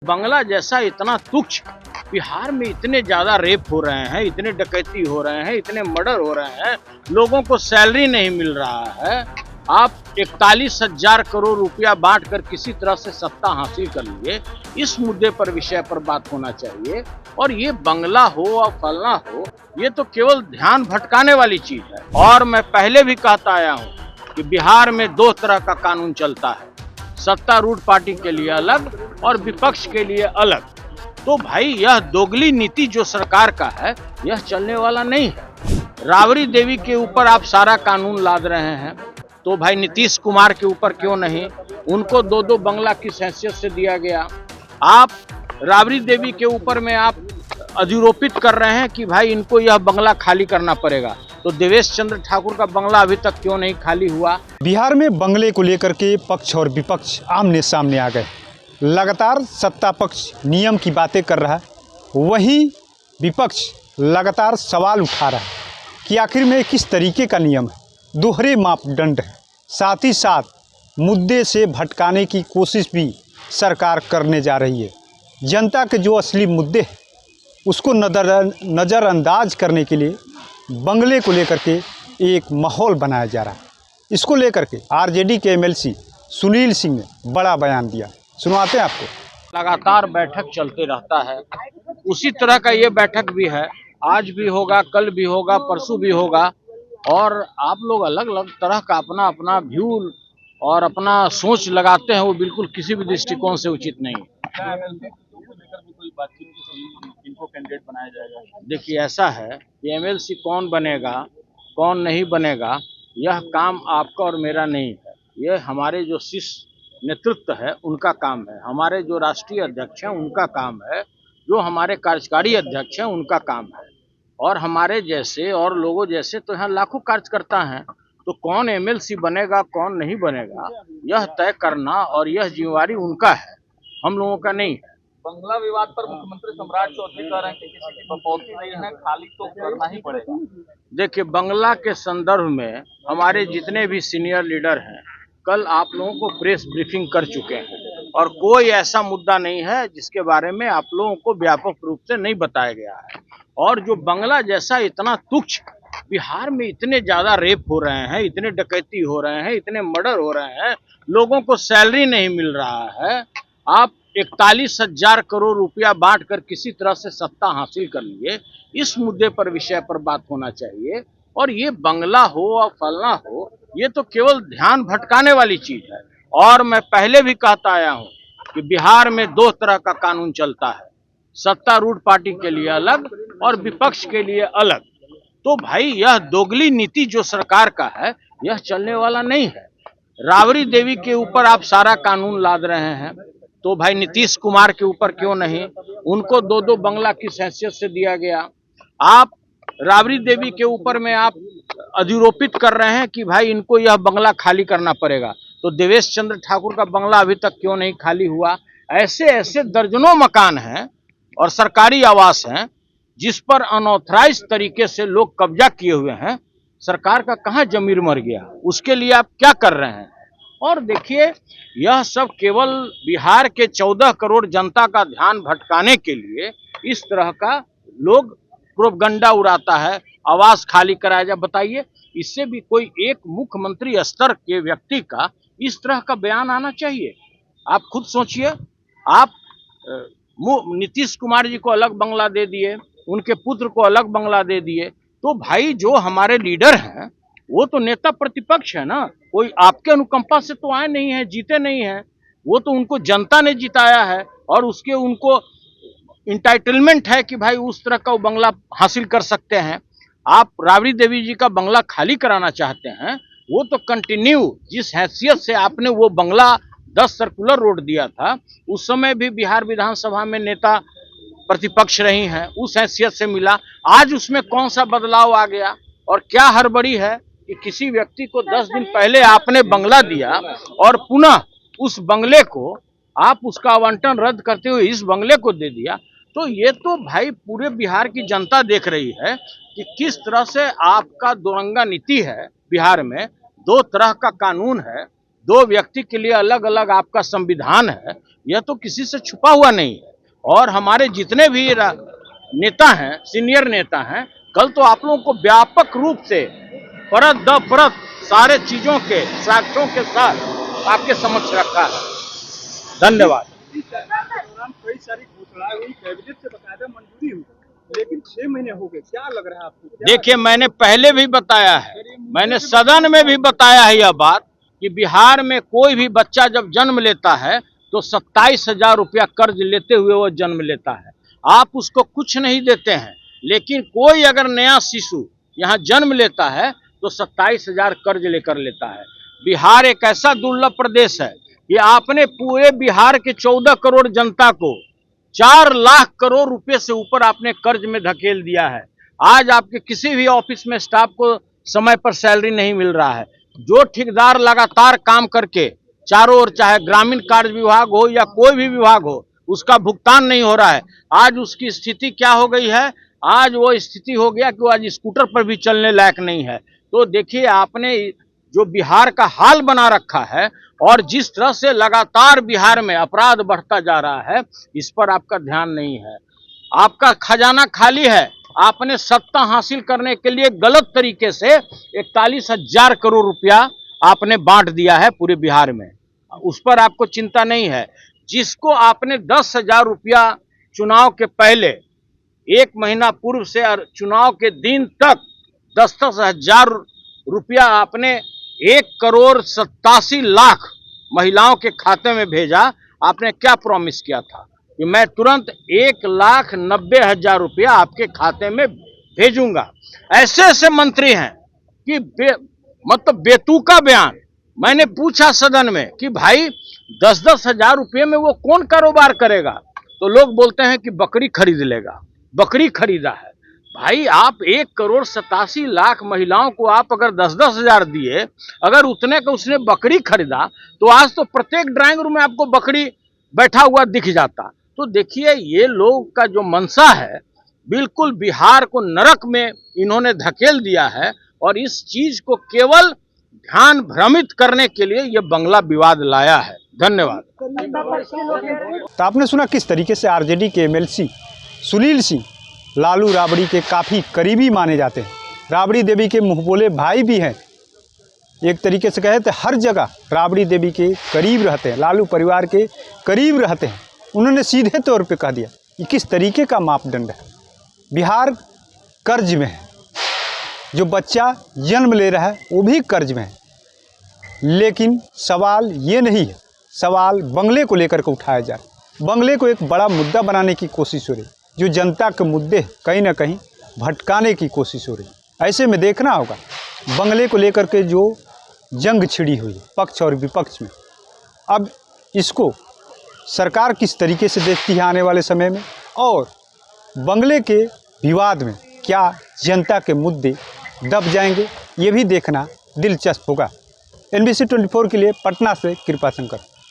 बंगला जैसा इतना तुच्छ, बिहार में इतने ज्यादा रेप हो रहे हैं, इतने डकैती हो रहे हैं, इतने मर्डर हो रहे हैं, लोगों को सैलरी नहीं मिल रहा है। आप 41,000 करोड़ रुपया बांट कर किसी तरह से सत्ता हासिल कर लिए। इस मुद्दे पर विषय पर बात होना चाहिए। और ये बंगला हो और फलना हो, ये तो केवल ध्यान भटकाने वाली चीज है। और मैं पहले भी कहता आया हूँ कि बिहार में दो तरह का कानून चलता है, सत्तारूढ़ पार्टी के लिए अलग और विपक्ष के लिए अलग। तो भाई यह दोगली नीति जो सरकार का है, यह चलने वाला नहीं है। राबड़ी देवी के ऊपर आप सारा कानून लाद रहे हैं, तो भाई नीतीश कुमार के ऊपर क्यों नहीं? उनको दो बंगला किस हैसियत से दिया गया? आप राबड़ी देवी के ऊपर में आप अधिरोपित कर रहे हैं कि भाई इनको यह बंगला खाली करना पड़ेगा, तो देवेश चंद्र ठाकुर का बंगला अभी तक क्यों नहीं खाली हुआ? बिहार में बंगले को लेकर के पक्ष और विपक्ष आमने सामने आ गए। लगातार सत्ता पक्ष नियम की बातें कर रहा है, वहीं विपक्ष लगातार सवाल उठा रहा है कि आखिर में किस तरीके का नियम है, दोहरे मापदंड है। साथ ही साथ मुद्दे से भटकाने की कोशिश भी सरकार करने जा रही है। जनता के जो असली मुद्दे हैं उसको नज़रअंदाज करने के लिए बंगले को लेकर के एक माहौल बनाया जा रहा है। इसको लेकर के आरजेडी के एमएलसी सुनील सिंह ने बड़ा बयान दिया, सुनवाते हैं आपको। लगातार बैठक चलते रहता है, उसी तरह का ये बैठक भी है। आज भी होगा, कल भी होगा, परसों भी होगा। और आप लोग अलग अलग तरह का अपना अपना व्यू और अपना सोच लगाते हैं, वो बिल्कुल किसी भी दृष्टिकोण से उचित नहीं है। कैंडिडेट बनाया जाएगा। देखिए ऐसा है कि एमएलसी कौन बनेगा कौन नहीं बनेगा, यह काम आपका और मेरा नहीं है। यह हमारे जो शीर्ष नेतृत्व है उनका काम है, हमारे जो राष्ट्रीय अध्यक्ष हैं उनका काम है, जो हमारे कार्यकारी अध्यक्ष हैं उनका काम है। और हमारे जैसे और लोगों जैसे तो यहाँ लाखों कार्यकर्ता हैं। तो कौन एमएलसी बनेगा कौन नहीं बनेगा, यह तय करना और यह जिम्मेवारी उनका है, हम लोगों का नहीं है। बंगला विवाद पर मुख्यमंत्री सम्राट चौधरी कह रहे हैं कि किसी की बपौती नहीं है, खाली तो करना ही पड़ेगा। देखिए बंगला के संदर्भ में हमारे जितने भी सीनियर लीडर हैं, कल आप लोगों को प्रेस ब्रीफिंग कर चुके हैं और कोई ऐसा मुद्दा नहीं है जिसके बारे में आप लोगों को व्यापक रूप से नहीं बताया गया है। और जो बंगला जैसा इतना तुच्छ, बिहार में इतने ज्यादा रेप हो रहे हैं, इतने डकैती हो रहे हैं, इतने मर्डर हो रहे हैं, लोगों को सैलरी नहीं मिल रहा है। आप 41,000 करोड़ रुपया बांट कर किसी तरह से सत्ता हासिल कर लिए। इस मुद्दे पर विषय पर बात होना चाहिए। और ये बंगला हो और फलना हो, ये तो केवल ध्यान भटकाने वाली चीज है। और मैं पहले भी कहता आया हूं कि बिहार में दो तरह का कानून चलता है, सत्तारूढ़ पार्टी के लिए अलग और विपक्ष के लिए अलग। तो भाई यह दोगली नीति जो सरकार का है, यह चलने वाला नहीं है। राबड़ी देवी के ऊपर आप सारा कानून लाद रहे हैं, तो भाई नीतीश कुमार के ऊपर क्यों नहीं? उनको दो बंगला किस हैसियत से दिया गया? आप राबड़ी देवी के ऊपर में आप अधिरोपित कर रहे हैं कि भाई इनको यह बंगला खाली करना पड़ेगा, तो देवेश चंद्र ठाकुर का बंगला अभी तक क्यों नहीं खाली हुआ? ऐसे ऐसे दर्जनों मकान हैं और सरकारी आवास हैं जिस पर अनऑथराइज तरीके से लोग कब्जा किए हुए हैं। सरकार का कहाँ जमीर मर गया? उसके लिए आप क्या कर रहे हैं? और देखिए यह सब केवल बिहार के 14 करोड़ जनता का ध्यान भटकाने के लिए इस तरह का लोग प्रोपगंडा उड़ाता है, आवास खाली कराया जाए। बताइए, इससे भी कोई एक मुख्यमंत्री स्तर के व्यक्ति का इस तरह का बयान आना चाहिए? आप खुद सोचिए। आप नीतीश कुमार जी को अलग बंगला दे दिए, उनके पुत्र को अलग बंगला दे दिए। तो भाई जो हमारे लीडर हैं वो तो नेता प्रतिपक्ष है ना, कोई आपके अनुकंपा से तो आए नहीं है, जीते नहीं है। वो तो उनको जनता ने जिताया है और उसके उनको इंटाइटलमेंट है कि भाई उस तरह का वो बंगला हासिल कर सकते हैं। आप राबड़ी देवी जी का बंगला खाली कराना चाहते हैं, वो तो कंटिन्यू जिस हैसियत से आपने वो बंगला 10 सर्कुलर रोड दिया था, उस समय भी बिहार विधानसभा में नेता प्रतिपक्ष रही हैं, उस हैसियत से मिला। आज उसमें कौन सा बदलाव आ गया? और क्या हड़बड़ी है कि किसी व्यक्ति को 10 दिन पहले आपने बंगला दिया और पुनः उस बंगले को आप उसका आवंटन रद्द करते हुए इस बंगले को दे दिया? तो ये तो भाई पूरे बिहार की जनता देख रही है कि किस तरह से आपका दोरंगा नीति है। बिहार में दो तरह का कानून है, दो व्यक्ति के लिए अलग अलग आपका संविधान है। यह तो किसी से छुपा हुआ नहीं है। और हमारे जितने भी नेता हैं, सीनियर नेता हैं, कल तो आप लोगों को व्यापक रूप से परत दर परत सारे चीजों के साक्ष्यों के साथ आपके समक्ष रखा है। धन्यवाद। कई सारी घोषणाएं हुई, कैबिनेट से बकायदा मंजूरी हुई, लेकिन 6 महीने हो गए, क्या लग रहा है आपको? देखिए, मैंने पहले भी बताया है, मैंने सदन में भी बताया है यह बात कि बिहार में कोई भी बच्चा जब जन्म लेता है तो 27,000 रुपया कर्ज लेते हुए वो जन्म लेता है। आप उसको कुछ नहीं देते हैं, लेकिन कोई अगर नया शिशु यहाँ जन्म लेता है तो 27,000 कर्ज लेकर लेता है। बिहार एक ऐसा दुर्लभ प्रदेश है कि आपने पूरे बिहार के 14 करोड़ जनता को 4 लाख करोड़ रुपए से ऊपर आपने कर्ज में धकेल दिया है। आज आपके किसी भी ऑफिस में स्टाफ को समय पर सैलरी नहीं मिल रहा है। जो ठेकेदार लगातार काम करके चारों ओर, चाहे ग्रामीण कार्य विभाग हो या कोई भी विभाग हो, उसका भुगतान नहीं हो रहा है। आज उसकी स्थिति क्या हो गई है? आज वो स्थिति हो गया कि वो आज स्कूटर पर भी चलने लायक नहीं है। तो देखिए, आपने जो बिहार का हाल बना रखा है और जिस तरह से लगातार बिहार में अपराध बढ़ता जा रहा है, इस पर आपका ध्यान नहीं है। आपका खजाना खाली है। आपने सत्ता हासिल करने के लिए गलत तरीके से 41,000 करोड़ रुपया आपने बांट दिया है पूरे बिहार में। उस पर आपको चिंता नहीं है। जिसको आपने 10,000 रुपया चुनाव के पहले 1 महीना पूर्व से चुनाव के दिन तक 10,000 रुपया आपने 1,87,00,000 महिलाओं के खाते में भेजा। आपने क्या प्रॉमिस किया था कि मैं तुरंत 1,90,000 रुपया आपके खाते में भेजूंगा। ऐसे ऐसे मंत्री हैं कि मतलब बेतुका बयान। मैंने पूछा सदन में कि भाई 10-10 हजार रुपये में वो कौन कारोबार करेगा? तो लोग बोलते हैं कि बकरी खरीद लेगा। बकरी खरीदा है। भाई, आप 1,87,00,000 महिलाओं को आप अगर 10-10 हजार दिए, अगर उतने का उसने बकरी खरीदा, तो आज तो प्रत्येक ड्राइंग रूम में आपको बकरी बैठा हुआ दिख जाता। तो देखिए, ये लोग का जो मंशा है, बिल्कुल बिहार को नरक में इन्होंने धकेल दिया है। और इस चीज को केवल ध्यान भ्रमित करने के लिए ये बंगला विवाद लाया है। धन्यवाद। तो आपने सुना किस तरीके से आरजेडी के एमएलसी सुनील सिंह लालू राबड़ी के काफ़ी करीबी माने जाते हैं। राबड़ी देवी के मुंहबोले भाई भी हैं। एक तरीके से कहे तो हर जगह राबड़ी देवी के करीब रहते हैं, लालू परिवार के करीब रहते हैं। उन्होंने सीधे तौर पे कह दिया कि किस तरीके का मापदंड है। बिहार कर्ज में है, जो बच्चा जन्म ले रहा है वो भी कर्ज में है। लेकिन सवाल ये नहीं है, सवाल बंगले को लेकर के उठाया जा रहा है। बंगले को एक बड़ा मुद्दा बनाने की कोशिश हो रही, जो जनता के मुद्दे कहीं ना कहीं भटकाने की कोशिश हो रही। ऐसे में देखना होगा बंगले को लेकर के जो जंग छिड़ी हुई है पक्ष और विपक्ष में, अब इसको सरकार किस तरीके से देखती है आने वाले समय में, और बंगले के विवाद में क्या जनता के मुद्दे दब जाएंगे, ये भी देखना दिलचस्प होगा। NBC 24 के लिए पटना से कृपा शंकर।